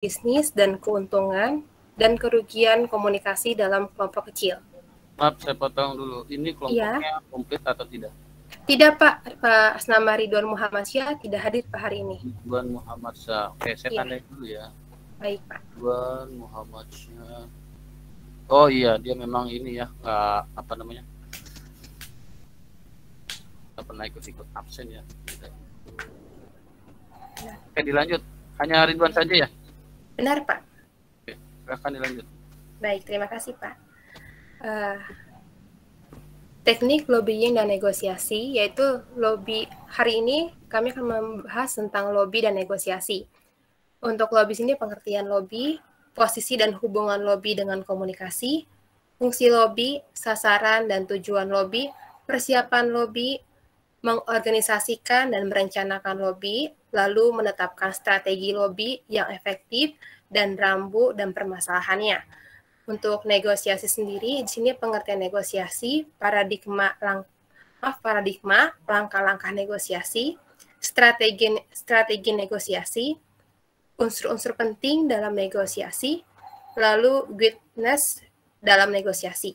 bisnis dan keuntungan dan kerugian komunikasi dalam kelompok kecil. Maaf, saya potong dulu. Ini kelompoknya komplit atau tidak? Tidak, Pak. Pak Asnama Ridwan Muhammad Syah tidak hadir Pak hari ini. Ridwan Muhammad Syah. Oke, saya tandain dulu ya. Baik, Pak. Ridwan Muhammad Syah. Oh iya, dia memang ini ya, nggak apa namanya, nggak pernah ikut-ikut absen ya. Oke, dilanjut. Hanya Ridwan saja ya? Benar, Pak. Oke, silahkan dilanjut. Baik, terima kasih, Pak. Teknik lobbying dan negosiasi, yaitu lobby. Hari ini kami akan membahas tentang lobby dan negosiasi. Untuk lobby sini pengertian lobby, posisi dan hubungan lobby dengan komunikasi, fungsi lobby, sasaran dan tujuan lobby, persiapan lobby, mengorganisasikan dan merencanakan lobby, lalu menetapkan strategi lobby yang efektif dan rambu dan permasalahannya. Untuk negosiasi sendiri, di sini pengertian negosiasi, paradigma, langkah-langkah negosiasi, strategi negosiasi, unsur-unsur penting dalam negosiasi, lalu witness dalam negosiasi.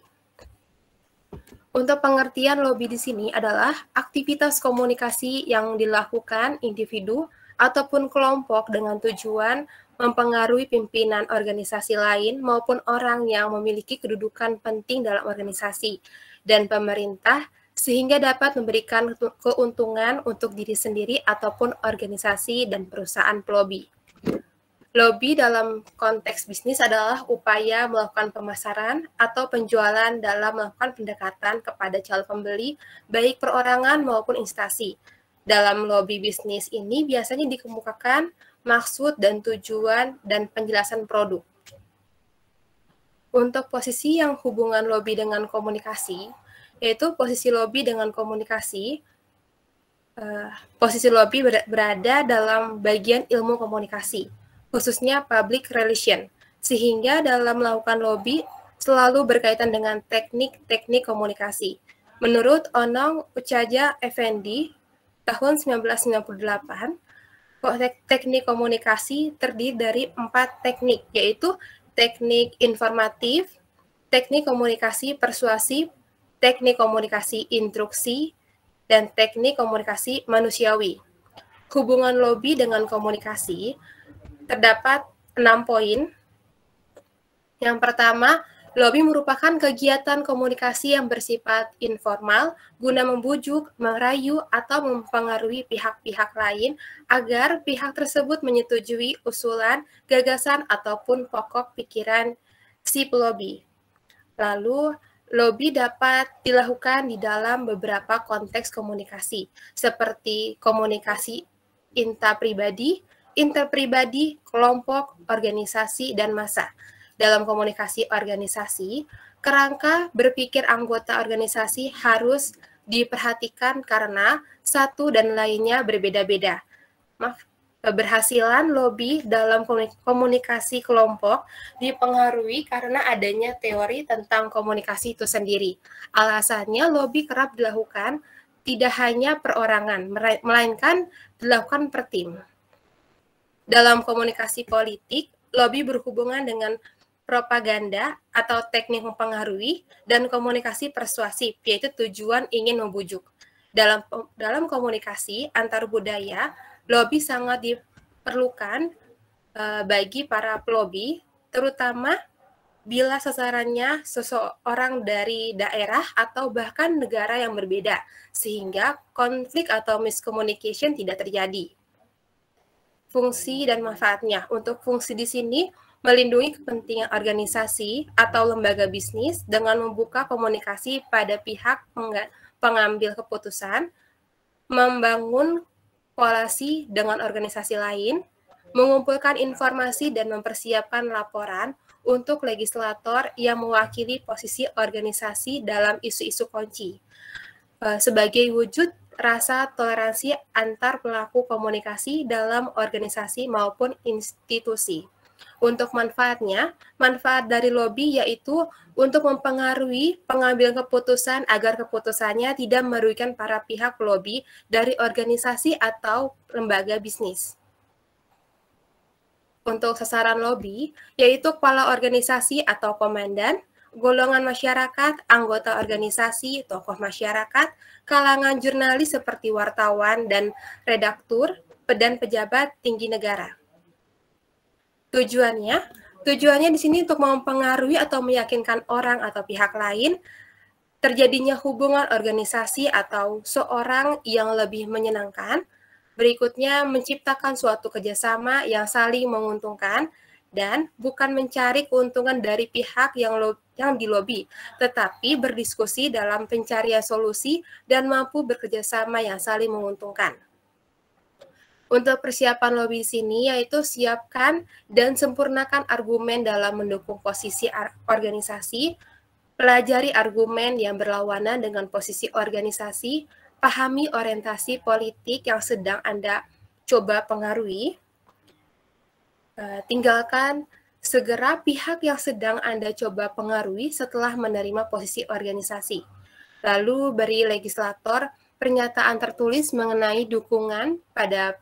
Untuk pengertian lobby di sini adalah aktivitas komunikasi yang dilakukan individu ataupun kelompok dengan tujuan mempengaruhi pimpinan organisasi lain maupun orang yang memiliki kedudukan penting dalam organisasi dan pemerintah sehingga dapat memberikan keuntungan untuk diri sendiri ataupun organisasi dan perusahaan pelobby. Lobby dalam konteks bisnis adalah upaya melakukan pemasaran atau penjualan dalam melakukan pendekatan kepada calon pembeli, baik perorangan maupun instansi. Dalam lobby bisnis ini biasanya dikemukakan maksud dan tujuan dan penjelasan produk. Untuk posisi yang hubungan lobby dengan komunikasi, yaitu posisi lobby dengan komunikasi, posisi lobby berada dalam bagian ilmu komunikasi, khususnya public relation, sehingga dalam melakukan lobby selalu berkaitan dengan teknik-teknik komunikasi. Menurut Onong Ucaja Effendi, tahun 1998, teknik komunikasi terdiri dari 4 teknik, yaitu teknik informatif, teknik komunikasi persuasif, teknik komunikasi instruksi, dan teknik komunikasi manusiawi. Hubungan lobby dengan komunikasi terdapat 6 poin. Yang pertama, lobby merupakan kegiatan komunikasi yang bersifat informal guna membujuk, merayu, atau mempengaruhi pihak-pihak lain agar pihak tersebut menyetujui usulan, gagasan, ataupun pokok pikiran si pelobby. Lalu, lobby dapat dilakukan di dalam beberapa konteks komunikasi, seperti komunikasi interpribadi, kelompok, organisasi, dan massa. Dalam komunikasi organisasi, kerangka berpikir anggota organisasi harus diperhatikan karena satu dan lainnya berbeda-beda. Keberhasilan lobby dalam komunikasi kelompok dipengaruhi karena adanya teori tentang komunikasi itu sendiri. Alasannya lobby kerap dilakukan tidak hanya perorangan, melainkan dilakukan per tim. Dalam komunikasi politik, lobby berhubungan dengan propaganda atau teknik mempengaruhi dan komunikasi persuasif, yaitu tujuan ingin membujuk. Dalam komunikasi antar budaya, lobby sangat diperlukan bagi para pelobby, terutama bila sasarannya seseorang dari daerah atau bahkan negara yang berbeda, sehingga konflik atau miscommunication tidak terjadi. Fungsi dan manfaatnya. Untuk fungsi di sini melindungi kepentingan organisasi atau lembaga bisnis dengan membuka komunikasi pada pihak pengambil keputusan, membangun kolasi dengan organisasi lain, mengumpulkan informasi dan mempersiapkan laporan untuk legislator yang mewakili posisi organisasi dalam isu-isu kunci. Sebagai wujud rasa toleransi antar pelaku komunikasi dalam organisasi maupun institusi. Untuk manfaatnya, manfaat dari lobby yaitu untuk mempengaruhi pengambilan keputusan agar keputusannya tidak merugikan para pihak lobby dari organisasi atau lembaga bisnis. Untuk sasaran lobi, yaitu kepala organisasi atau komandan, golongan masyarakat, anggota organisasi, tokoh masyarakat, kalangan jurnalis seperti wartawan dan redaktur, dan pejabat tinggi negara. Tujuannya di sini untuk mempengaruhi atau meyakinkan orang atau pihak lain terjadinya hubungan organisasi atau seorang yang lebih menyenangkan. Berikutnya, menciptakan suatu kerjasama yang saling menguntungkan dan bukan mencari keuntungan dari pihak yang dilobi, tetapi berdiskusi dalam pencarian solusi dan mampu bekerjasama yang saling menguntungkan. Untuk persiapan lobi di sini yaitu siapkan dan sempurnakan argumen dalam mendukung posisi organisasi, pelajari argumen yang berlawanan dengan posisi organisasi, pahami orientasi politik yang sedang Anda coba pengaruhi, tinggalkan segera pihak yang sedang Anda coba pengaruhi setelah menerima posisi organisasi. Lalu beri legislator pernyataan tertulis mengenai dukungan pada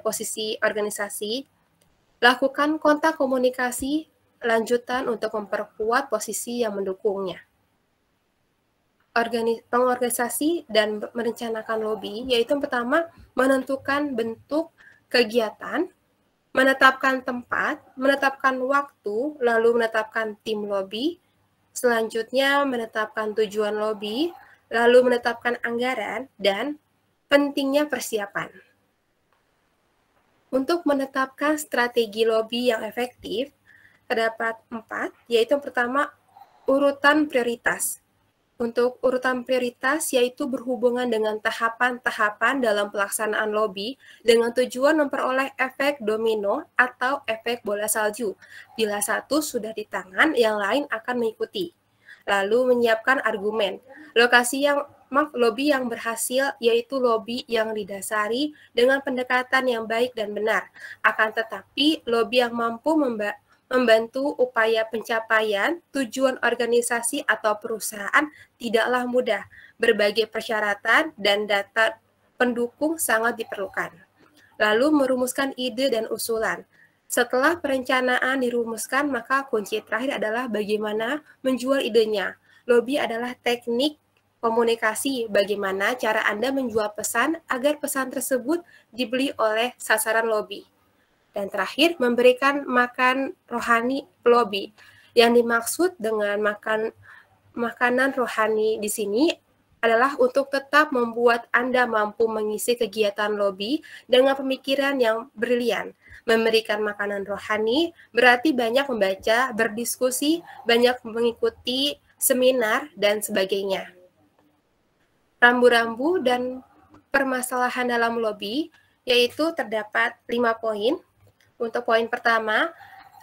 posisi organisasi. Lakukan kontak komunikasi lanjutan untuk memperkuat posisi yang mendukungnya. Pengorganisasi dan merencanakan lobi, yaitu yang pertama menentukan bentuk kegiatan, menetapkan tempat, menetapkan waktu, lalu menetapkan tim lobi, selanjutnya menetapkan tujuan lobi, lalu menetapkan anggaran, dan pentingnya persiapan. Untuk menetapkan strategi lobi yang efektif, terdapat 4, yaitu yang pertama urutan prioritas. Untuk urutan prioritas yaitu berhubungan dengan tahapan-tahapan dalam pelaksanaan lobi dengan tujuan memperoleh efek domino atau efek bola salju. Bila satu sudah di tangan, yang lain akan mengikuti. Lalu menyiapkan argumen. Lobi yang berhasil yaitu lobi yang didasari dengan pendekatan yang baik dan benar. Akan tetapi, lobi yang mampu membantu upaya pencapaian tujuan organisasi atau perusahaan tidaklah mudah. Berbagai persyaratan dan data pendukung sangat diperlukan. Lalu merumuskan ide dan usulan. Setelah perencanaan dirumuskan, maka kunci terakhir adalah bagaimana menjual idenya. Lobi adalah teknik komunikasi, bagaimana cara Anda menjual pesan agar pesan tersebut dibeli oleh sasaran lobi. Dan terakhir, memberikan makan rohani lobi. Yang dimaksud dengan makanan rohani di sini adalah untuk tetap membuat Anda mampu mengisi kegiatan lobi dengan pemikiran yang brilian. Memberikan makanan rohani berarti banyak membaca, berdiskusi, banyak mengikuti seminar, dan sebagainya. Rambu-rambu dan permasalahan dalam lobi, yaitu terdapat 5 poin. Untuk poin pertama,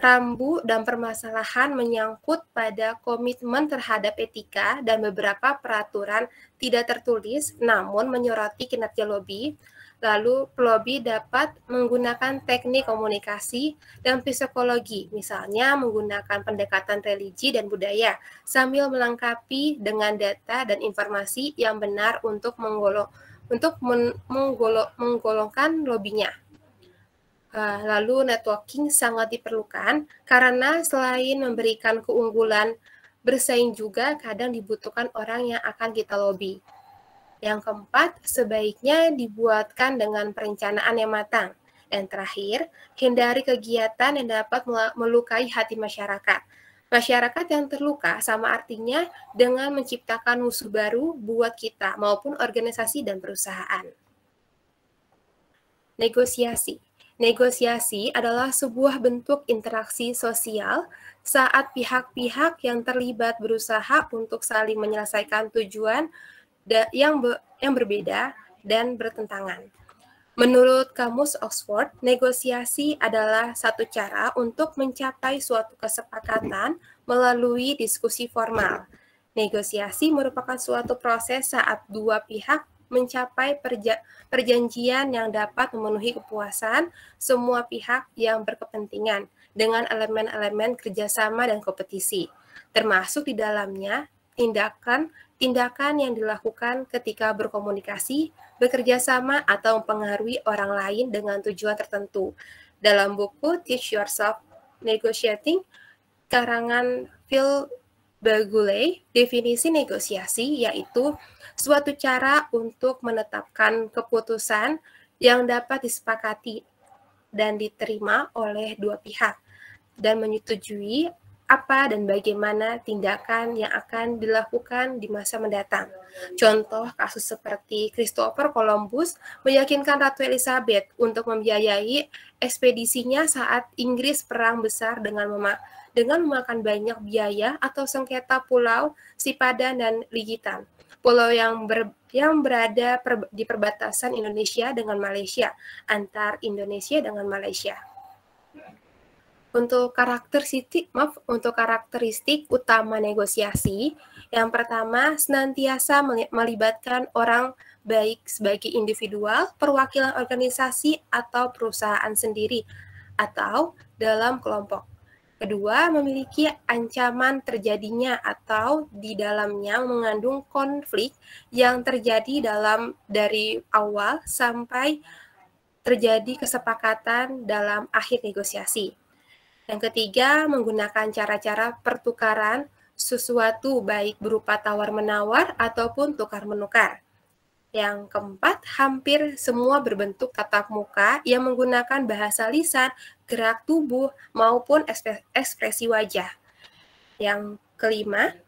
rambu dan permasalahan menyangkut pada komitmen terhadap etika dan beberapa peraturan tidak tertulis namun menyoroti kinerja lobi. Lalu, pelobi dapat menggunakan teknik komunikasi dan psikologi, misalnya menggunakan pendekatan religi dan budaya, sambil melengkapi dengan data dan informasi yang benar untuk menggolongkan lobinya. Lalu networking sangat diperlukan karena selain memberikan keunggulan, bersaing juga kadang dibutuhkan orang yang akan kita lobby. Yang keempat, sebaiknya dibuatkan dengan perencanaan yang matang. Dan terakhir, hindari kegiatan yang dapat melukai hati masyarakat. Masyarakat yang terluka sama artinya dengan menciptakan musuh baru buat kita maupun organisasi dan perusahaan. Negosiasi. Negosiasi adalah sebuah bentuk interaksi sosial saat pihak-pihak yang terlibat berusaha untuk saling menyelesaikan tujuan yang berbeda dan bertentangan. Menurut Kamus Oxford, negosiasi adalah satu cara untuk mencapai suatu kesepakatan melalui diskusi formal. Negosiasi merupakan suatu proses saat dua pihak mencapai perjanjian yang dapat memenuhi kepuasan semua pihak yang berkepentingan dengan elemen-elemen kerjasama dan kompetisi, termasuk di dalamnya tindakan yang dilakukan ketika berkomunikasi, bekerja sama, atau mempengaruhi orang lain dengan tujuan tertentu. Dalam buku Teach Yourself Negotiating, karangan Phil Baguley, definisi negosiasi yaitu suatu cara untuk menetapkan keputusan yang dapat disepakati dan diterima oleh dua pihak dan menyetujui apa dan bagaimana tindakan yang akan dilakukan di masa mendatang. Contoh kasus seperti Christopher Columbus meyakinkan Ratu Elizabeth untuk membiayai ekspedisinya saat Inggris perang besar dengan memakan banyak biaya atau sengketa pulau Sipadan dan Ligitan, pulau yang berada di perbatasan Indonesia dengan Malaysia, antar Indonesia dengan Malaysia. Untuk karakteristik utama negosiasi, yang pertama senantiasa melibatkan orang baik sebagai individual, perwakilan organisasi atau perusahaan sendiri, atau dalam kelompok. Kedua, memiliki ancaman terjadinya atau di dalamnya mengandung konflik yang terjadi dari awal sampai terjadi kesepakatan dalam akhir negosiasi. Yang ketiga, menggunakan cara-cara pertukaran sesuatu baik berupa tawar-menawar ataupun tukar-menukar. Yang keempat, hampir semua berbentuk tatap muka yang menggunakan bahasa lisan, gerak tubuh, maupun ekspresi wajah. Yang kelima,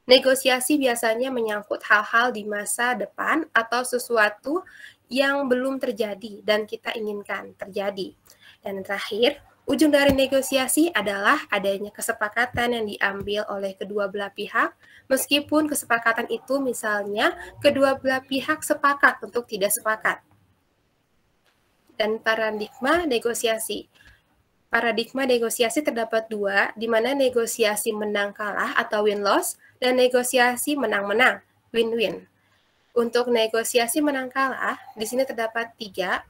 negosiasi biasanya menyangkut hal-hal di masa depan atau sesuatu yang belum terjadi dan kita inginkan terjadi. Dan terakhir, ujung dari negosiasi adalah adanya kesepakatan yang diambil oleh kedua belah pihak, meskipun kesepakatan itu misalnya kedua belah pihak sepakat untuk tidak sepakat. Dan paradigma negosiasi. Paradigma negosiasi terdapat dua, di mana negosiasi menang kalah atau win-loss, dan negosiasi menang-menang, win-win. Untuk negosiasi menang kalah, di sini terdapat tiga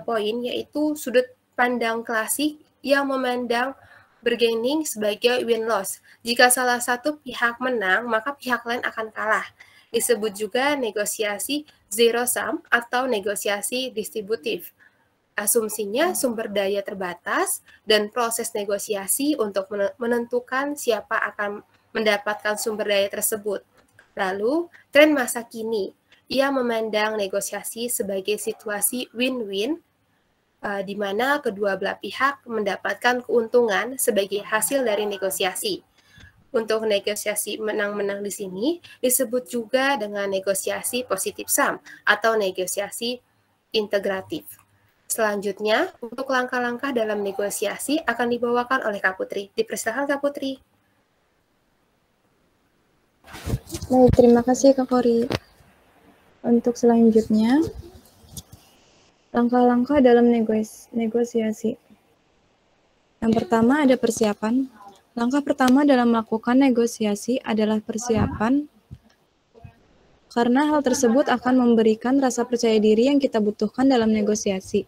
poin, yaitu sudut pandang klasik yang memandang bargaining sebagai win-loss. Jika salah satu pihak menang, maka pihak lain akan kalah. Disebut juga negosiasi zero sum atau negosiasi distributif. Asumsinya sumber daya terbatas dan proses negosiasi untuk menentukan siapa akan mendapatkan sumber daya tersebut. Lalu, tren masa kini, ia memandang negosiasi sebagai situasi win-win, di mana kedua belah pihak mendapatkan keuntungan sebagai hasil dari negosiasi. Untuk negosiasi menang-menang di sini disebut juga dengan negosiasi positive sum atau negosiasi integratif. Selanjutnya, untuk langkah-langkah dalam negosiasi akan dibawakan oleh Kak Putri. Dipersilakan Kak Putri. Baik, terima kasih Kak Kori. Untuk selanjutnya, langkah-langkah dalam negosiasi. Yang pertama ada persiapan. Langkah pertama dalam melakukan negosiasi adalah persiapan, karena hal tersebut akan memberikan rasa percaya diri yang kita butuhkan dalam negosiasi.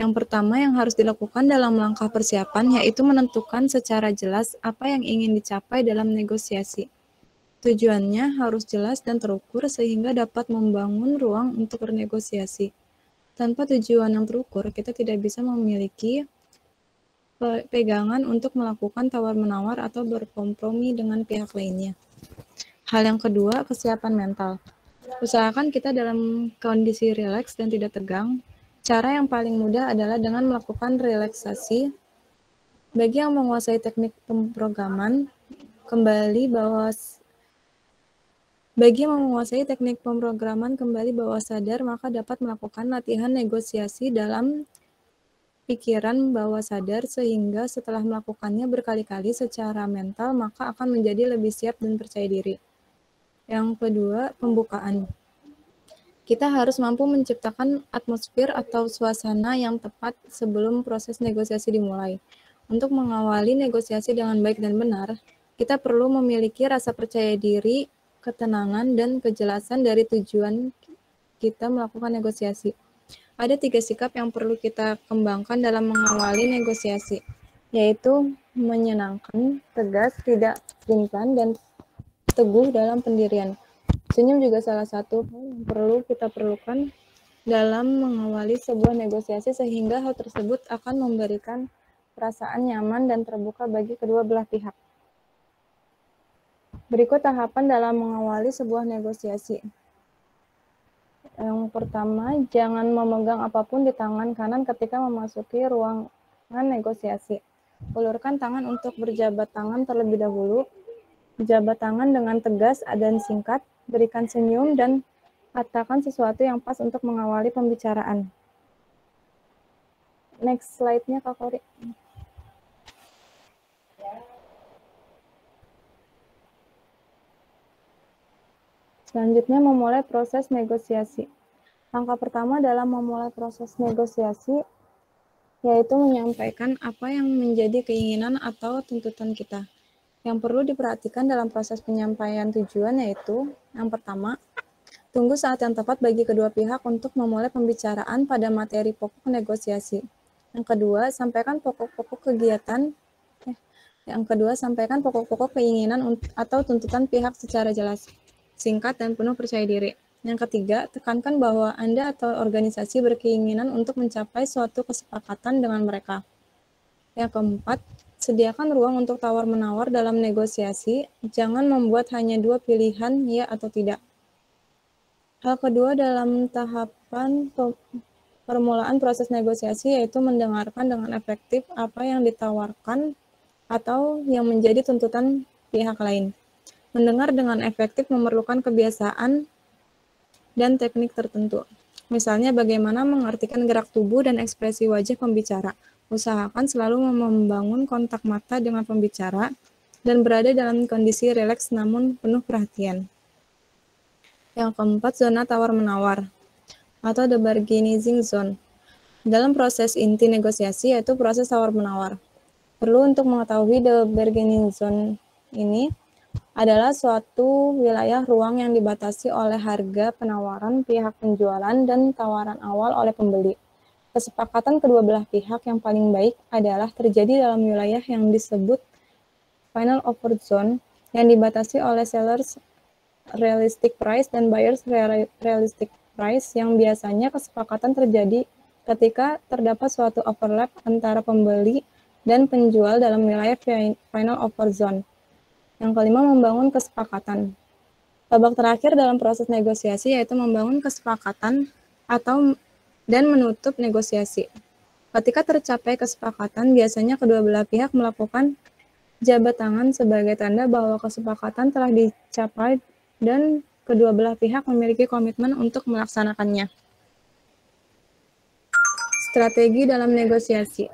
Yang pertama yang harus dilakukan dalam langkah persiapan yaitu menentukan secara jelas apa yang ingin dicapai dalam negosiasi. Tujuannya harus jelas dan terukur sehingga dapat membangun ruang untuk bernegosiasi. Tanpa tujuan yang terukur, kita tidak bisa memiliki pegangan untuk melakukan tawar-menawar atau berkompromi dengan pihak lainnya. Hal yang kedua, kesiapan mental. Usahakan kita dalam kondisi rileks dan tidak tegang. Cara yang paling mudah adalah dengan melakukan relaksasi. Bagi yang menguasai teknik pemrograman, kembali bawah sadar, maka dapat melakukan latihan negosiasi dalam pikiran bawah sadar sehingga setelah melakukannya berkali-kali secara mental, maka akan menjadi lebih siap dan percaya diri. Yang kedua, pembukaan. Kita harus mampu menciptakan atmosfer atau suasana yang tepat sebelum proses negosiasi dimulai. Untuk mengawali negosiasi dengan baik dan benar, kita perlu memiliki rasa percaya diri, ketenangan, dan kejelasan dari tujuan kita melakukan negosiasi. Ada 3 sikap yang perlu kita kembangkan dalam mengawali negosiasi, yaitu menyenangkan, tegas, tidak pelin-pelan, dan teguh dalam pendirian. Senyum juga salah satu hal yang kita perlukan dalam mengawali sebuah negosiasi sehingga hal tersebut akan memberikan perasaan nyaman dan terbuka bagi kedua belah pihak. Berikut tahapan dalam mengawali sebuah negosiasi. Yang pertama, jangan memegang apapun di tangan kanan ketika memasuki ruangan negosiasi. Ulurkan tangan untuk berjabat tangan terlebih dahulu. Jabat tangan dengan tegas dan singkat, berikan senyum dan katakan sesuatu yang pas untuk mengawali pembicaraan. Next slide-nya, Kak Kori. Selanjutnya, memulai proses negosiasi. Langkah pertama dalam memulai proses negosiasi yaitu menyampaikan apa yang menjadi keinginan atau tuntutan kita. Yang perlu diperhatikan dalam proses penyampaian tujuan yaitu, yang pertama, tunggu saat yang tepat bagi kedua pihak untuk memulai pembicaraan pada materi pokok negosiasi. Yang kedua, sampaikan pokok-pokok kegiatan. Yang kedua, sampaikan pokok-pokok keinginan atau tuntutan pihak secara jelas, singkat, dan penuh percaya diri. Yang ketiga, tekankan bahwa Anda atau organisasi berkeinginan untuk mencapai suatu kesepakatan dengan mereka. Yang keempat, sediakan ruang untuk tawar-menawar dalam negosiasi. Jangan membuat hanya dua pilihan, ya atau tidak. Hal kedua dalam tahapan permulaan proses negosiasi yaitu mendengarkan dengan efektif apa yang ditawarkan atau yang menjadi tuntutan pihak lain. Mendengar dengan efektif memerlukan kebiasaan dan teknik tertentu. Misalnya bagaimana mengartikan gerak tubuh dan ekspresi wajah pembicara. Usahakan selalu membangun kontak mata dengan pembicara dan berada dalam kondisi rileks namun penuh perhatian. Yang keempat, zona tawar-menawar atau the bargaining zone. Dalam proses inti negosiasi yaitu proses tawar-menawar. Perlu untuk mengetahui the bargaining zone ini adalah suatu wilayah ruang yang dibatasi oleh harga penawaran pihak penjualan dan tawaran awal oleh pembeli. Kesepakatan kedua belah pihak yang paling baik adalah terjadi dalam wilayah yang disebut final offer zone yang dibatasi oleh sellers realistic price dan buyers realistic price yang biasanya kesepakatan terjadi ketika terdapat suatu overlap antara pembeli dan penjual dalam wilayah final offer zone. Yang kelima, membangun kesepakatan. Babak terakhir dalam proses negosiasi yaitu membangun kesepakatan dan menutup negosiasi. Ketika tercapai kesepakatan, biasanya kedua belah pihak melakukan jabat tangan sebagai tanda bahwa kesepakatan telah dicapai dan kedua belah pihak memiliki komitmen untuk melaksanakannya. Strategi dalam negosiasi.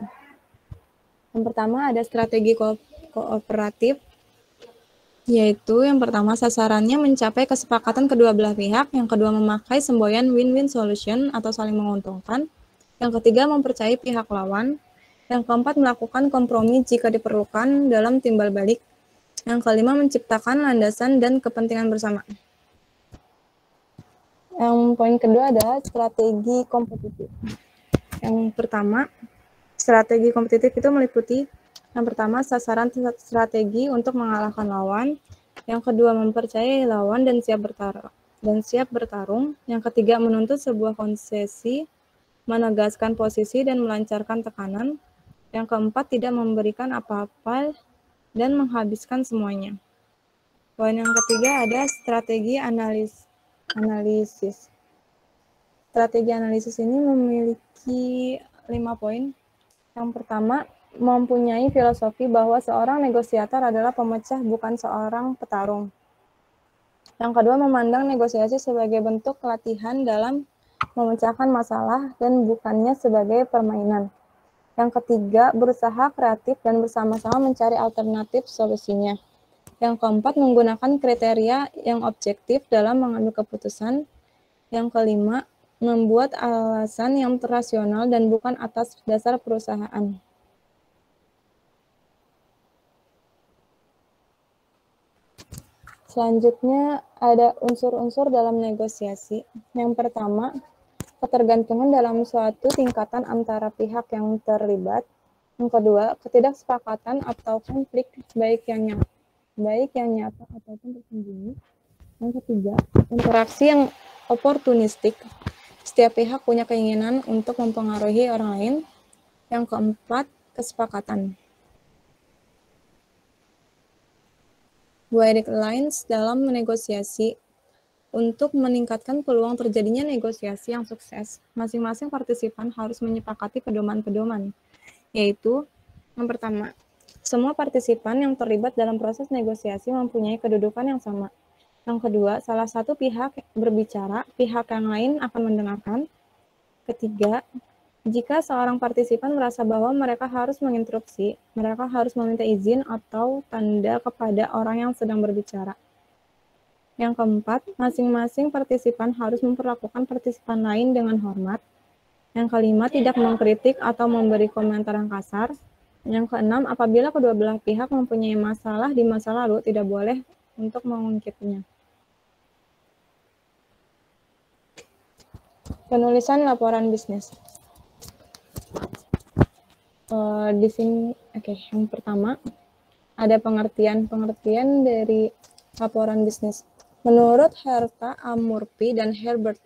Yang pertama ada strategi kooperatif, yaitu yang pertama sasarannya mencapai kesepakatan kedua belah pihak, yang kedua memakai semboyan win-win solution atau saling menguntungkan, yang ketiga mempercayai pihak lawan, yang keempat melakukan kompromi jika diperlukan dalam timbal balik, yang kelima menciptakan landasan dan kepentingan bersama. Yang poin kedua adalah strategi kompetitif. Yang pertama, strategi kompetitif itu meliputi yang pertama, sasaran strategi untuk mengalahkan lawan. Yang kedua, mempercayai lawan dan siap bertarung. Yang ketiga, menuntut sebuah konsesi, menegaskan posisi dan melancarkan tekanan. Yang keempat, tidak memberikan apa-apa dan menghabiskan semuanya. Poin yang ketiga ada strategi analisis. Strategi analisis ini memiliki 5 poin. Yang pertama, mempunyai filosofi bahwa seorang negosiator adalah pemecah, bukan seorang petarung. Yang kedua, memandang negosiasi sebagai bentuk latihan dalam memecahkan masalah dan bukannya sebagai permainan. Yang ketiga, berusaha kreatif dan bersama-sama mencari alternatif solusinya. Yang keempat, menggunakan kriteria yang objektif dalam mengambil keputusan. Yang kelima, membuat alasan yang rasional dan bukan atas dasar perusahaan. Selanjutnya ada unsur-unsur dalam negosiasi. Yang pertama, ketergantungan dalam suatu tingkatan antara pihak yang terlibat. Yang kedua, ketidaksepakatan atau konflik baik yang nyata ataupun tersembunyi. Yang ketiga, interaksi yang oportunistik. Setiap pihak punya keinginan untuk mempengaruhi orang lain. Yang keempat, kesepakatan. Guidelines dalam menegosiasi. Untuk meningkatkan peluang terjadinya negosiasi yang sukses, masing-masing partisipan harus menyepakati pedoman-pedoman, yaitu yang pertama, semua partisipan yang terlibat dalam proses negosiasi mempunyai kedudukan yang sama. Yang kedua, salah satu pihak berbicara, pihak yang lain akan mendengarkan. Ketiga, jika seorang partisipan merasa bahwa mereka harus menginterupsi, mereka harus meminta izin atau tanda kepada orang yang sedang berbicara. Yang keempat, masing-masing partisipan harus memperlakukan partisipan lain dengan hormat. Yang kelima, tidak mengkritik atau memberi komentar yang kasar. Yang keenam, apabila kedua belah pihak mempunyai masalah di masa lalu, tidak boleh untuk mengungkitnya. Penulisan laporan bisnis. Di sini, yang pertama, ada pengertian dari laporan bisnis. Menurut Herta A. Murphy dan Herbert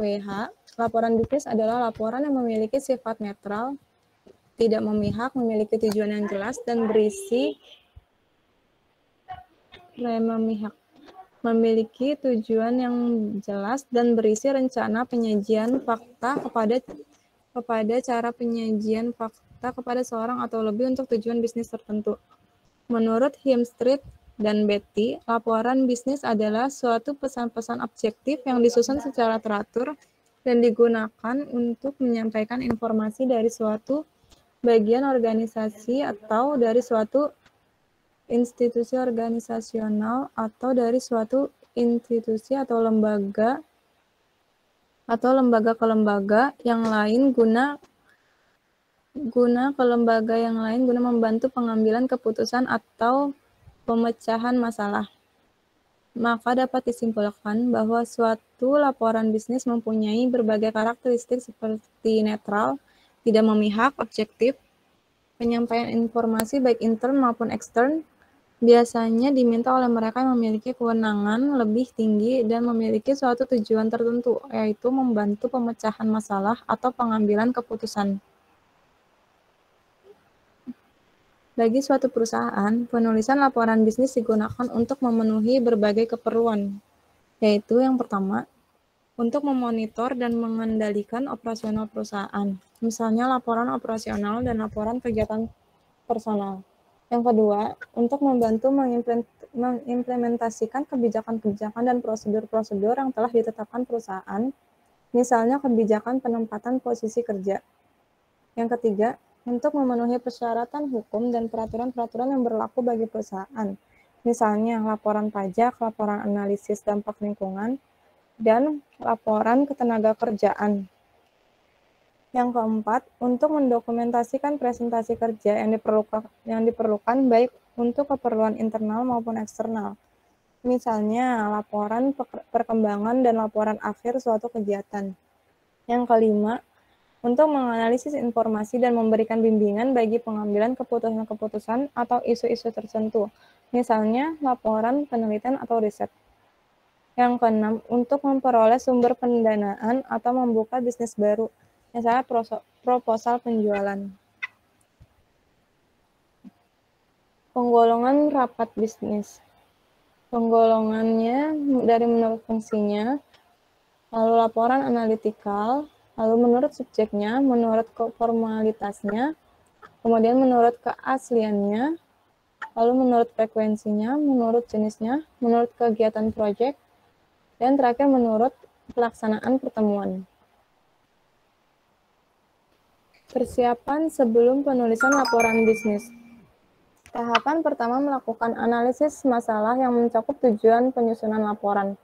W.H., laporan bisnis adalah laporan yang memiliki sifat netral, tidak memihak, memiliki tujuan yang jelas, dan berisi memiliki tujuan yang jelas dan berisi rencana penyajian fakta kepada cara penyajian fakta kepada seorang atau lebih untuk tujuan bisnis tertentu. Menurut Hemstreet dan Betty, laporan bisnis adalah suatu pesan-pesan objektif yang disusun secara teratur dan digunakan untuk menyampaikan informasi dari suatu bagian organisasi atau dari suatu institusi organisasional atau dari suatu institusi atau lembaga ke lembaga yang lain guna membantu pengambilan keputusan atau pemecahan masalah. Maka dapat disimpulkan bahwa suatu laporan bisnis mempunyai berbagai karakteristik seperti netral, tidak memihak, objektif, penyampaian informasi baik intern maupun ekstern, biasanya diminta oleh mereka yang memiliki kewenangan lebih tinggi dan memiliki suatu tujuan tertentu, yaitu membantu pemecahan masalah atau pengambilan keputusan. Bagi suatu perusahaan, penulisan laporan bisnis digunakan untuk memenuhi berbagai keperluan, yaitu yang pertama, untuk memonitor dan mengendalikan operasional perusahaan, misalnya laporan operasional dan laporan kegiatan personal. Yang kedua, untuk membantu mengimplementasikan kebijakan-kebijakan dan prosedur-prosedur yang telah ditetapkan perusahaan, misalnya kebijakan penempatan posisi kerja. Yang ketiga, untuk memenuhi persyaratan hukum dan peraturan-peraturan yang berlaku bagi perusahaan, misalnya laporan pajak, laporan analisis dampak lingkungan, dan laporan ketenagakerjaan. Yang keempat, untuk mendokumentasikan presentasi kerja yang diperlukan baik untuk keperluan internal maupun eksternal, misalnya laporan perkembangan dan laporan akhir suatu kegiatan. Yang kelima, untuk menganalisis informasi dan memberikan bimbingan bagi pengambilan keputusan-keputusan atau isu-isu tertentu, misalnya laporan penelitian atau riset. Yang keenam, untuk memperoleh sumber pendanaan atau membuka bisnis baru, misalnya proposal penjualan. Penggolongan rapat bisnis. Penggolongannya dari menurut fungsinya, lalu laporan analitikal, lalu menurut subjeknya, menurut formalitasnya, kemudian menurut keasliannya, lalu menurut frekuensinya, menurut jenisnya, menurut kegiatan proyek, dan terakhir menurut pelaksanaan pertemuan. Persiapan sebelum penulisan laporan bisnis. Tahapan pertama melakukan analisis masalah yang mencakup tujuan penyusunan laporan.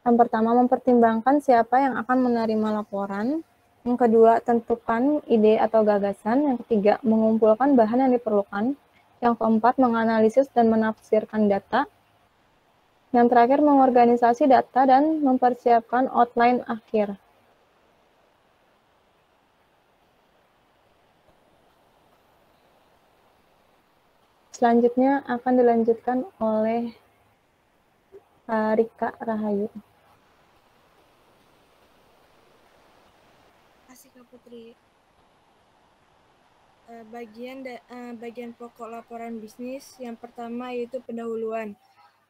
Yang pertama, mempertimbangkan siapa yang akan menerima laporan. Yang kedua, tentukan ide atau gagasan. Yang ketiga, mengumpulkan bahan yang diperlukan. Yang keempat, menganalisis dan menafsirkan data. Yang terakhir, mengorganisasi data dan mempersiapkan outline akhir. Selanjutnya akan dilanjutkan oleh Rika Rahayu. Putri. Bagian pokok laporan bisnis yang pertama yaitu pendahuluan.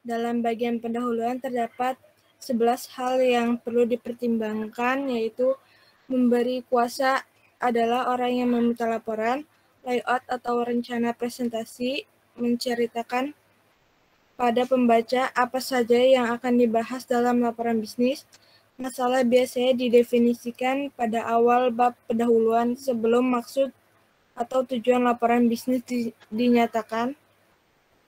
Dalam bagian pendahuluan terdapat 11 hal yang perlu dipertimbangkan, yaitu memberi kuasa adalah orang yang meminta laporan, layout atau rencana presentasi, menceritakan pada pembaca apa saja yang akan dibahas dalam laporan bisnis. Masalah biasanya didefinisikan pada awal bab pendahuluan sebelum maksud atau tujuan laporan bisnis dinyatakan.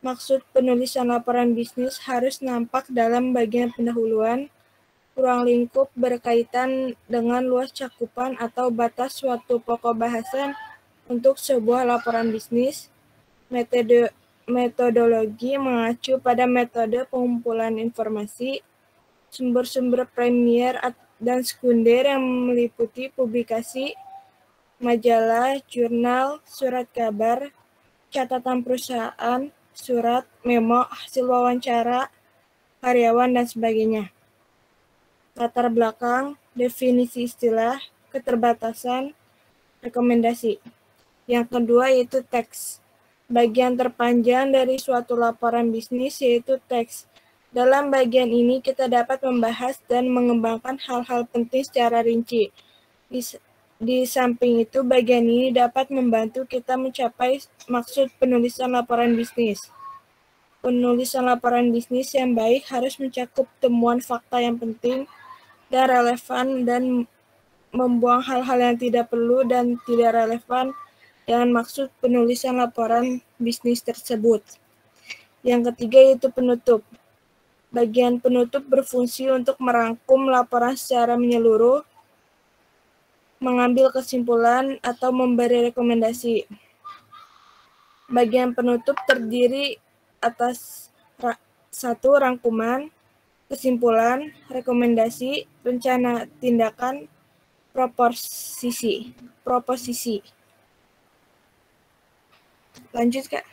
Maksud penulisan laporan bisnis harus nampak dalam bagian pendahuluan. Ruang lingkup berkaitan dengan luas cakupan atau batas suatu pokok bahasan untuk sebuah laporan bisnis. Metodologi mengacu pada metode pengumpulan informasi, sumber-sumber primer dan sekunder yang meliputi publikasi, majalah, jurnal, surat kabar, catatan perusahaan, surat, memo, hasil wawancara, karyawan, dan sebagainya. Latar belakang, definisi istilah, keterbatasan, rekomendasi. Yang kedua yaitu teks. Bagian terpanjang dari suatu laporan bisnis yaitu teks. Dalam bagian ini kita dapat membahas dan mengembangkan hal-hal penting secara rinci. Di samping itu, bagian ini dapat membantu kita mencapai maksud penulisan laporan bisnis. Penulisan laporan bisnis yang baik harus mencakup temuan fakta yang penting dan relevan dan membuang hal-hal yang tidak perlu dan tidak relevan dengan maksud penulisan laporan bisnis tersebut. Yang ketiga yaitu penutup. Bagian penutup berfungsi untuk merangkum laporan secara menyeluruh, mengambil kesimpulan, atau memberi rekomendasi. Bagian penutup terdiri atas satu rangkuman, kesimpulan, rekomendasi, rencana tindakan, proposisi. Lanjut, Kak.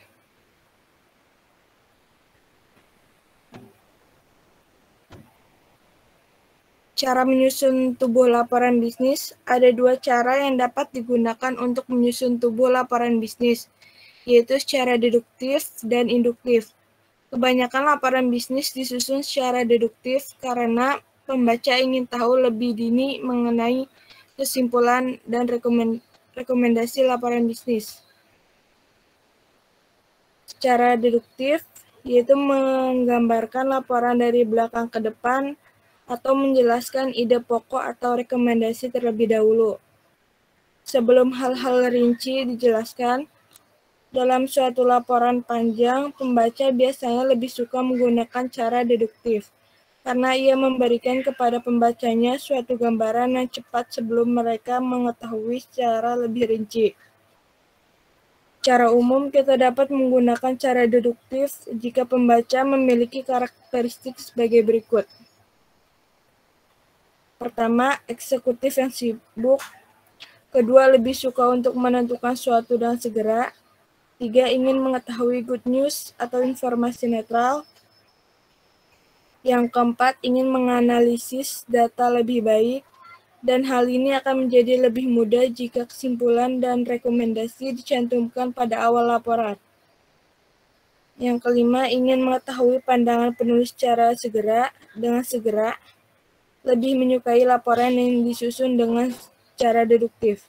Cara menyusun tubuh laporan bisnis. Ada dua cara yang dapat digunakan untuk menyusun tubuh laporan bisnis, yaitu secara deduktif dan induktif. Kebanyakan laporan bisnis disusun secara deduktif karena pembaca ingin tahu lebih dini mengenai kesimpulan dan rekomendasi laporan bisnis. Secara deduktif, yaitu menggambarkan laporan dari belakang ke depan, atau menjelaskan ide pokok atau rekomendasi terlebih dahulu. Sebelum hal-hal rinci dijelaskan, dalam suatu laporan panjang, pembaca biasanya lebih suka menggunakan cara deduktif, karena ia memberikan kepada pembacanya suatu gambaran yang cepat sebelum mereka mengetahui secara lebih rinci. Secara umum, kita dapat menggunakan cara deduktif jika pembaca memiliki karakteristik sebagai berikut. Pertama, eksekutif yang sibuk. Kedua, lebih suka untuk menentukan suatu dan segera. Tiga, ingin mengetahui good news atau informasi netral. Yang keempat, ingin menganalisis data lebih baik. Dan hal ini akan menjadi lebih mudah jika kesimpulan dan rekomendasi dicantumkan pada awal laporan. Yang kelima, ingin mengetahui pandangan penulis secara segera. Dengan segera, lebih menyukai laporan yang disusun dengan cara deduktif.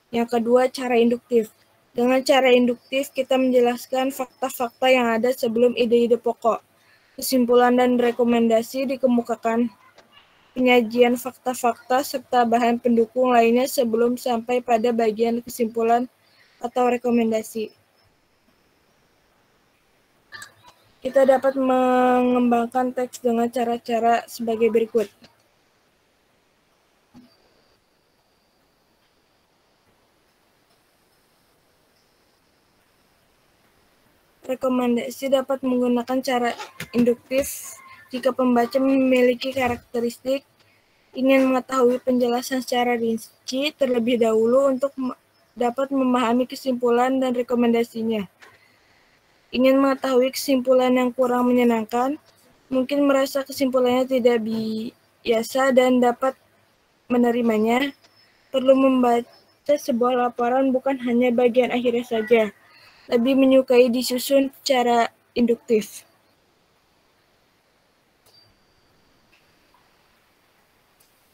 Yang kedua, cara induktif. Dengan cara induktif, kita menjelaskan fakta-fakta yang ada sebelum ide-ide pokok. Kesimpulan dan rekomendasi dikemukakan. Penyajian fakta-fakta serta bahan pendukung lainnya sebelum sampai pada bagian kesimpulan atau rekomendasi. Kita dapat mengembangkan teks dengan cara-cara sebagai berikut. Rekomendasi dapat menggunakan cara induktif jika pembaca memiliki karakteristik ingin mengetahui penjelasan secara rinci terlebih dahulu untuk dapat memahami kesimpulan dan rekomendasinya. Ingin mengetahui kesimpulan yang kurang menyenangkan, mungkin merasa kesimpulannya tidak biasa dan dapat menerimanya. perlu membaca sebuah laporan bukan hanya bagian akhirnya saja, lebih menyukai disusun secara induktif.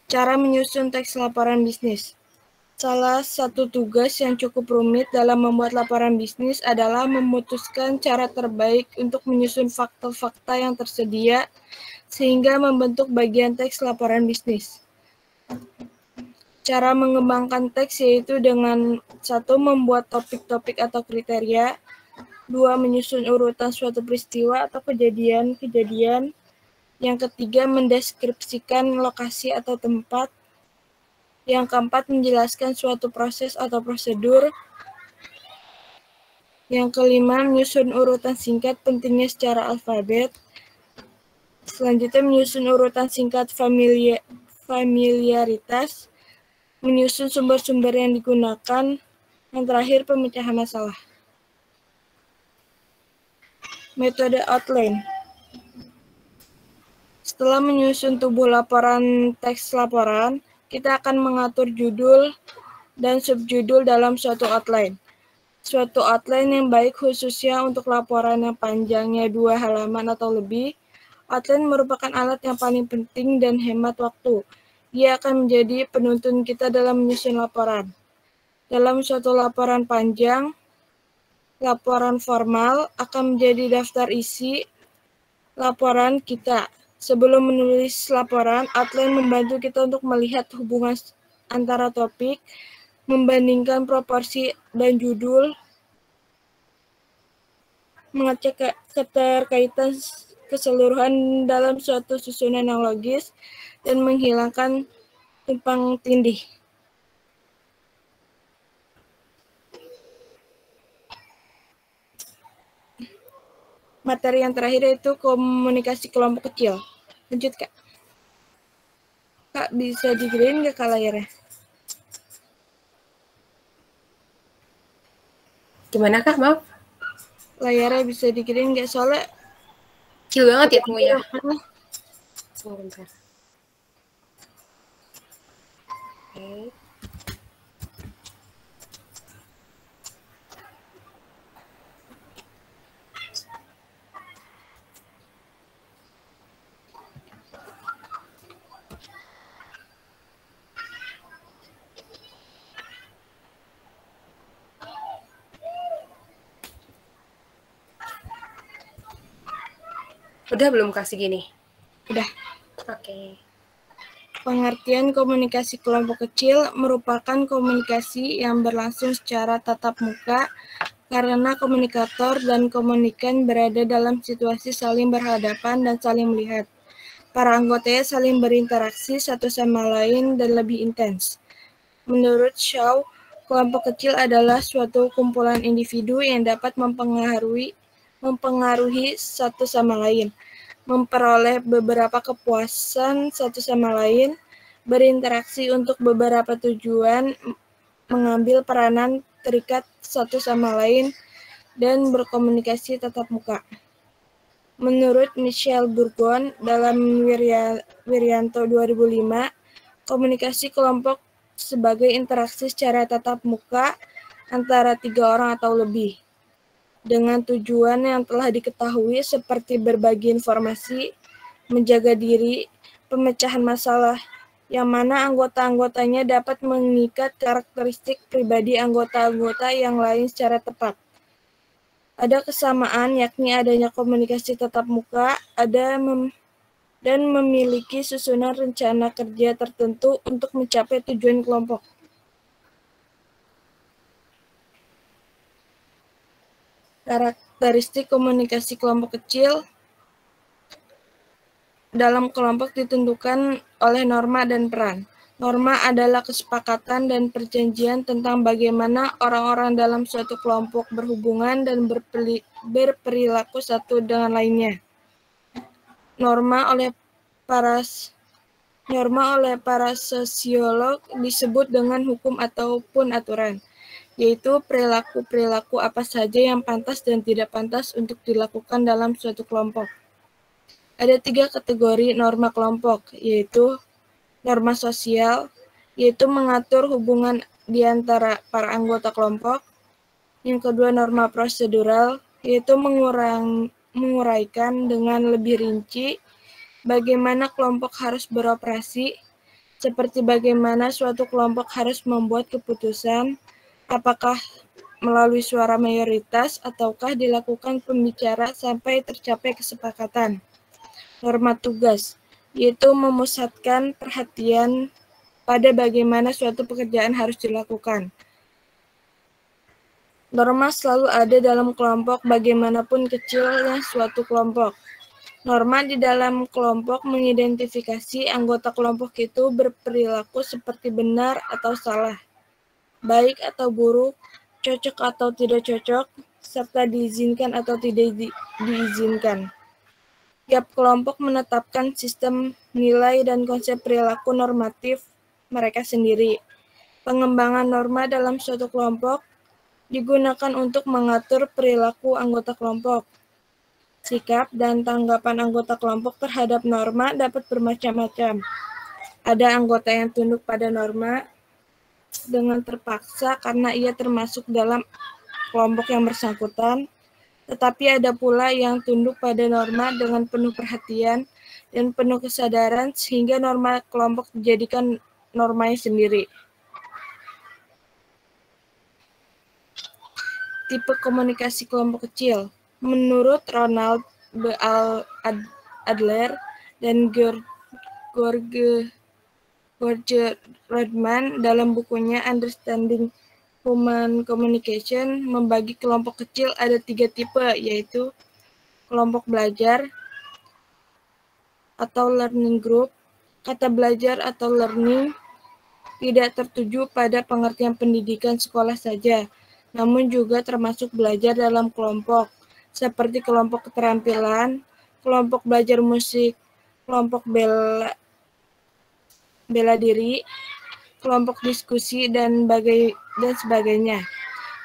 Cara menyusun teks laporan bisnis. Salah satu tugas yang cukup rumit dalam membuat laporan bisnis adalah memutuskan cara terbaik untuk menyusun fakta-fakta yang tersedia sehingga membentuk bagian teks laporan bisnis. Cara mengembangkan teks yaitu dengan 1. Membuat topik-topik atau kriteria, 2. Menyusun urutan suatu peristiwa atau kejadian-kejadian, yang ketiga mendeskripsikan lokasi atau tempat, yang keempat menjelaskan suatu proses atau prosedur, yang kelima menyusun urutan singkat pentingnya secara alfabet, selanjutnya menyusun urutan singkat familiaritas, menyusun sumber-sumber yang digunakan, yang terakhir pemecahan masalah. Metode outline. Setelah menyusun tubuh laporan teks laporan, kita akan mengatur judul dan subjudul dalam suatu outline. Suatu outline yang baik khususnya untuk laporan yang panjangnya 2 halaman atau lebih, outline merupakan alat yang paling penting dan hemat waktu. Dia akan menjadi penuntun kita dalam menyusun laporan. Dalam suatu laporan panjang, laporan formal akan menjadi daftar isi laporan kita. Sebelum menulis laporan, outline membantu kita untuk melihat hubungan antara topik, membandingkan proporsi dan judul, mengecek keterkaitan keseluruhan dalam suatu susunan yang logis, dan menghilangkan tumpang tindih. Materi yang terakhir yaitu komunikasi kelompok kecil. Lanjut, Kak. Kak, bisa digedein nggak Kak layarnya? Gimana Kak, maaf? Layarnya bisa digedein nggak? Soalnya Kecil banget ya, tunggu ya. Sebentar. Oke. Udah belum kasih gini? udah. Oke. Pengertian komunikasi kelompok kecil merupakan komunikasi yang berlangsung secara tatap muka karena komunikator dan komunikan berada dalam situasi saling berhadapan dan saling melihat. Para anggotanya saling berinteraksi satu sama lain dan lebih intens. Menurut Shaw, kelompok kecil adalah suatu kumpulan individu yang dapat mempengaruhi satu sama lain, memperoleh beberapa kepuasan satu sama lain, berinteraksi untuk beberapa tujuan, mengambil peranan terikat satu sama lain, dan berkomunikasi tatap muka. Menurut Michel Bourgon dalam Wiryanto 2005, komunikasi kelompok sebagai interaksi secara tatap muka antara 3 orang atau lebih, dengan tujuan yang telah diketahui seperti berbagi informasi, menjaga diri, pemecahan masalah, yang mana anggota-anggotanya dapat mengikat karakteristik pribadi anggota-anggota yang lain secara tepat. Ada kesamaan, yakni adanya komunikasi tatap muka, dan memiliki susunan rencana kerja tertentu untuk mencapai tujuan kelompok. Karakteristik komunikasi kelompok kecil dalam kelompok ditentukan oleh norma dan peran. Norma adalah kesepakatan dan perjanjian tentang bagaimana orang-orang dalam suatu kelompok berhubungan dan berperilaku satu dengan lainnya. Norma oleh para sosiolog disebut dengan hukum ataupun aturan, yaitu perilaku-perilaku apa saja yang pantas dan tidak pantas untuk dilakukan dalam suatu kelompok. Ada 3 kategori norma kelompok, yaitu norma sosial, yaitu mengatur hubungan di antara para anggota kelompok. Yang kedua, norma prosedural, yaitu menguraikan dengan lebih rinci bagaimana kelompok harus beroperasi, seperti bagaimana suatu kelompok harus membuat keputusan, apakah melalui suara mayoritas ataukah dilakukan pembicara sampai tercapai kesepakatan. Norma tugas, yaitu memusatkan perhatian pada bagaimana suatu pekerjaan harus dilakukan. Norma selalu ada dalam kelompok bagaimanapun kecilnya suatu kelompok. Norma di dalam kelompok mengidentifikasi anggota kelompok itu berperilaku seperti benar atau salah, baik atau buruk, cocok atau tidak cocok, serta diizinkan atau tidak diizinkan. Tiap kelompok menetapkan sistem nilai dan konsep perilaku normatif mereka sendiri. Pengembangan norma dalam suatu kelompok digunakan untuk mengatur perilaku anggota kelompok. Sikap dan tanggapan anggota kelompok terhadap norma dapat bermacam-macam. Ada anggota yang tunduk pada norma dengan terpaksa karena ia termasuk dalam kelompok yang bersangkutan, tetapi ada pula yang tunduk pada norma dengan penuh perhatian dan penuh kesadaran sehingga norma kelompok dijadikan normanya sendiri. Tipe komunikasi kelompok kecil. Menurut Ronald B. Adler dan George Rodman dalam bukunya Understanding Human Communication, membagi kelompok kecil ada 3 tipe, yaitu kelompok belajar atau learning group. Kata belajar atau learning tidak tertuju pada pengertian pendidikan sekolah saja, namun juga termasuk belajar dalam kelompok, seperti kelompok keterampilan, kelompok belajar musik, kelompok bela diri, kelompok diskusi, dan sebagainya.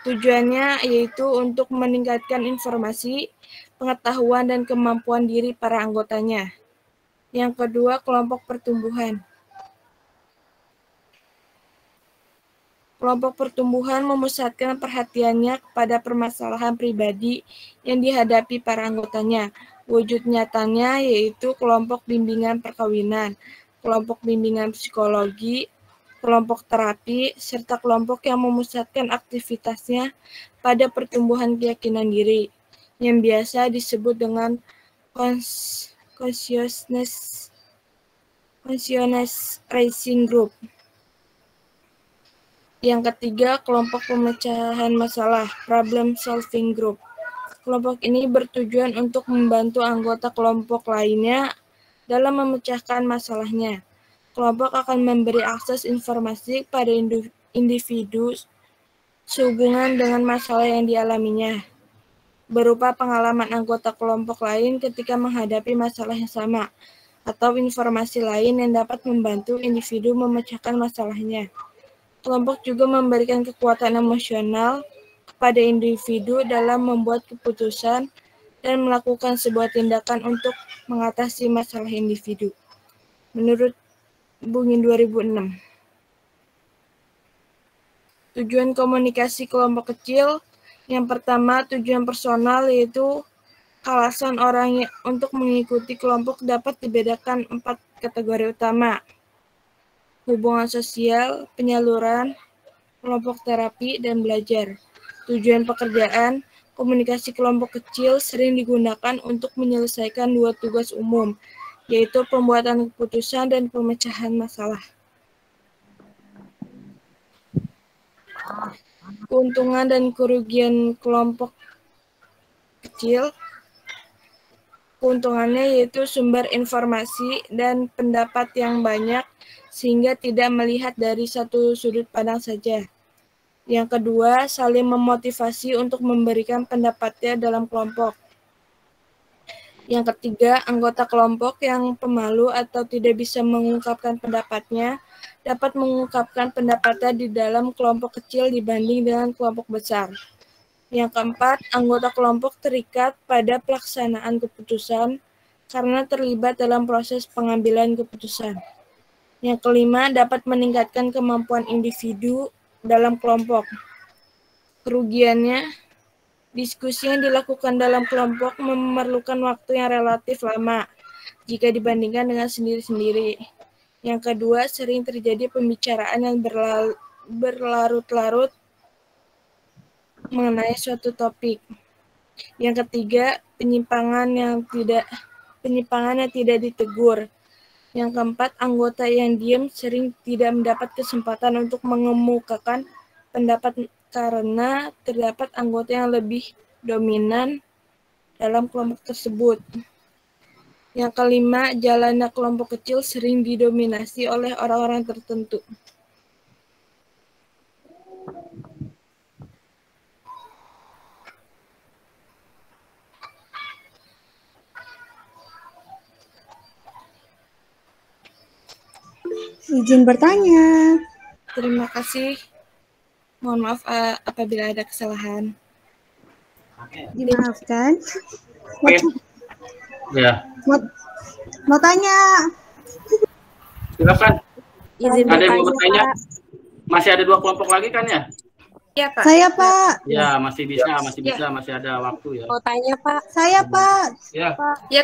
Tujuannya yaitu untuk meningkatkan informasi, pengetahuan, dan kemampuan diri para anggotanya. Yang kedua, kelompok pertumbuhan. Kelompok pertumbuhan memusatkan perhatiannya kepada permasalahan pribadi yang dihadapi para anggotanya. Wujud nyatanya yaitu kelompok bimbingan perkawinan, kelompok bimbingan psikologi, kelompok terapi, serta kelompok yang memusatkan aktivitasnya pada pertumbuhan keyakinan diri, yang biasa disebut dengan consciousness raising group. Yang ketiga, kelompok pemecahan masalah, problem solving group. Kelompok ini bertujuan untuk membantu anggota kelompok lainnya dalam memecahkan masalahnya. Kelompok akan memberi akses informasi pada individu sehubungan dengan masalah yang dialaminya, berupa pengalaman anggota kelompok lain ketika menghadapi masalah yang sama, atau informasi lain yang dapat membantu individu memecahkan masalahnya. Kelompok juga memberikan kekuatan emosional kepada individu dalam membuat keputusan dan melakukan sebuah tindakan untuk mengatasi masalah individu. Menurut Bungin 2006. Tujuan komunikasi kelompok kecil. Yang pertama, tujuan personal, yaitu alasan orang untuk mengikuti kelompok dapat dibedakan 4 kategori utama. Hubungan sosial, penyaluran, kelompok terapi, dan belajar. Tujuan pekerjaan, komunikasi kelompok kecil sering digunakan untuk menyelesaikan 2 tugas umum, yaitu pembuatan keputusan dan pemecahan masalah. Keuntungan dan kerugian kelompok kecil. Keuntungannya yaitu sumber informasi dan pendapat yang banyak, sehingga tidak melihat dari satu sudut pandang saja. Yang kedua, saling memotivasi untuk memberikan pendapatnya dalam kelompok. Yang ketiga, anggota kelompok yang pemalu atau tidak bisa mengungkapkan pendapatnya dapat mengungkapkan pendapatnya di dalam kelompok kecil dibanding dengan kelompok besar. Yang keempat, anggota kelompok terikat pada pelaksanaan keputusan karena terlibat dalam proses pengambilan keputusan. Yang kelima, dapat meningkatkan kemampuan individu dalam kelompok. Kerugiannya, diskusi yang dilakukan dalam kelompok memerlukan waktu yang relatif lama jika dibandingkan dengan sendiri-sendiri. Yang kedua, sering terjadi pembicaraan yang berlarut-larut mengenai suatu topik. Yang ketiga, penyimpangan yang tidak ditegur. Yang keempat, anggota yang diam sering tidak mendapat kesempatan untuk mengemukakan pendapat karena terdapat anggota yang lebih dominan dalam kelompok tersebut. Yang kelima, jalannya kelompok kecil sering didominasi oleh orang-orang tertentu. Izin bertanya. Terima kasih. Mohon maaf apabila ada kesalahan. Dimaafkan. Ya, Mau tanya. silakan. Izin Ada yang mau bertanya, bertanya? Masih ada 2 kelompok lagi kan ya? Iya, Pak. Saya, Pak. Ya, masih bisa, masih ada waktu ya. mau tanya Pak. Saya, Pak. Ya, Ya,